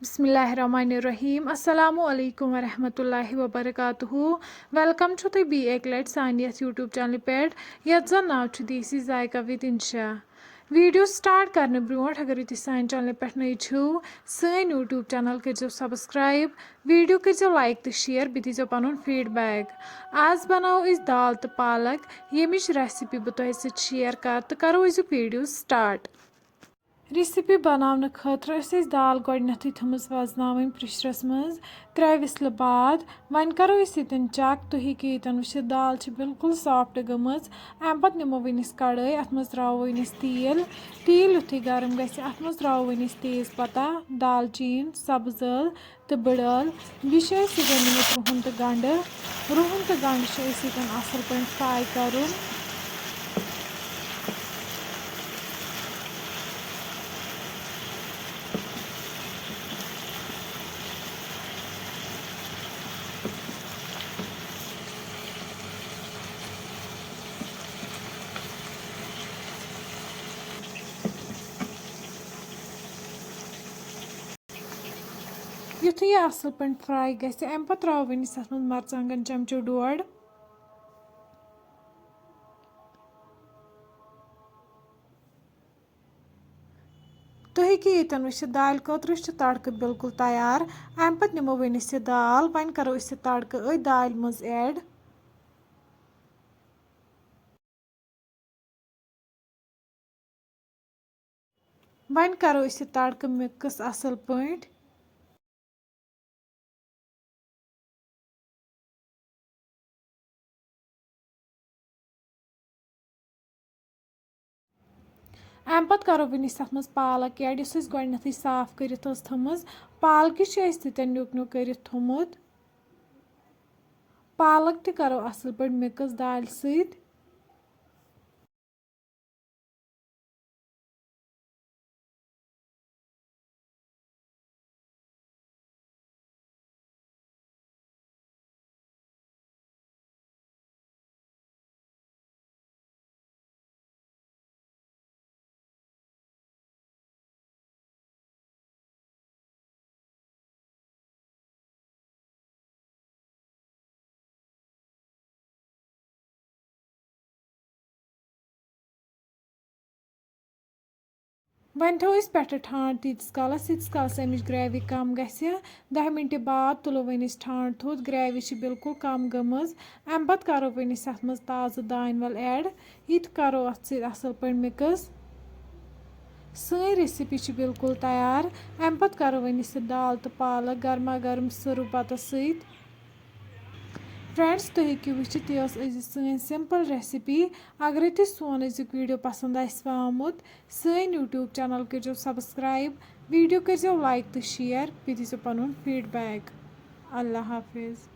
बिस्मिल्लाहिर्रहमानिर्रहीम अस्सलामु अलैकुम वरहमतुल्लाहि वबरकातुहू वेलकम छु तुम एक लट सान यूट्यूब चैनल पे यथ जन नाव छु देसी जायका विद इंशा वीडियो स्टार्ट करने ब्रोट अगर तुम सान चैनल पे नई छो सन यूट्यूब चैनल करो सब्सक्राइब वीडियो करो लाइक तो शेयर बे दीजो पन फीडबैक आज बनाओ दाल तो पालक यमिच रेसिपी बह तुह शेयर कर तो करो वीडियो स्टार्ट रेसिपी बनाने खतर दाल गोडनेथै थमस वजनावन प्रेशरस मज 3 विसल बाद वन करो यन चेक तुम हेकि यन वुचित दाल बिल्कुल सॉफ्ट गमज अम पत निमो वनिस कड़ाई अत मज त्रो वनिस तेल युथि गरम गि अत मज त्रो वनिस तेज पत्ता दालचीन सब्ज ٲल तो बड़ ٲल बे रुहन तो गंड असल पे फ्राई कर युथि यह असल पे फ्राई गि अम पे त्रो वनिस अत मज मरचांगन चमचो डोड़ तुम हेकि यन वुचित दाल खतर तड़क बिल्कुल तैयार अम पे निमो वनिस यह दाल वन करो तड़क दाल मज ऐड वन करो तड़क मिक्स असल पे अम पे करो वनिस तथ मज पालक ऐड इस गोडनेथै साफ कर थमज पालक तन न्युक न्युक कर थोमुत पालक त करो असल पे मिक्स दाल सत वन थो पे ठाण तीस कालस अमिच ग्रेवी कम गि 10 मिनट बाद तुलो वन ठाण थोद ग्रेवी बिल्कुल कम गमज अम पे करो वन अत मज ताज़ दान वल ऐड यह करो अत असल पे मिक्स सही रेसिपी बिल्कुल तैयार अम पे करो वन दाल तो पालक गर्मा गर्म सर्व बत सत फ्रेंड्स तुम हेकि वुचित यह सन सिंपल रेसिपी अगर तुम सोन वीडियो पसंद आमुत सन यूट्यूब चैनल करो सब्सक्राइब वीडियो करो लाइक तो शेयर बे दीजो पन फीडबैक अल्लाह हाफिज़।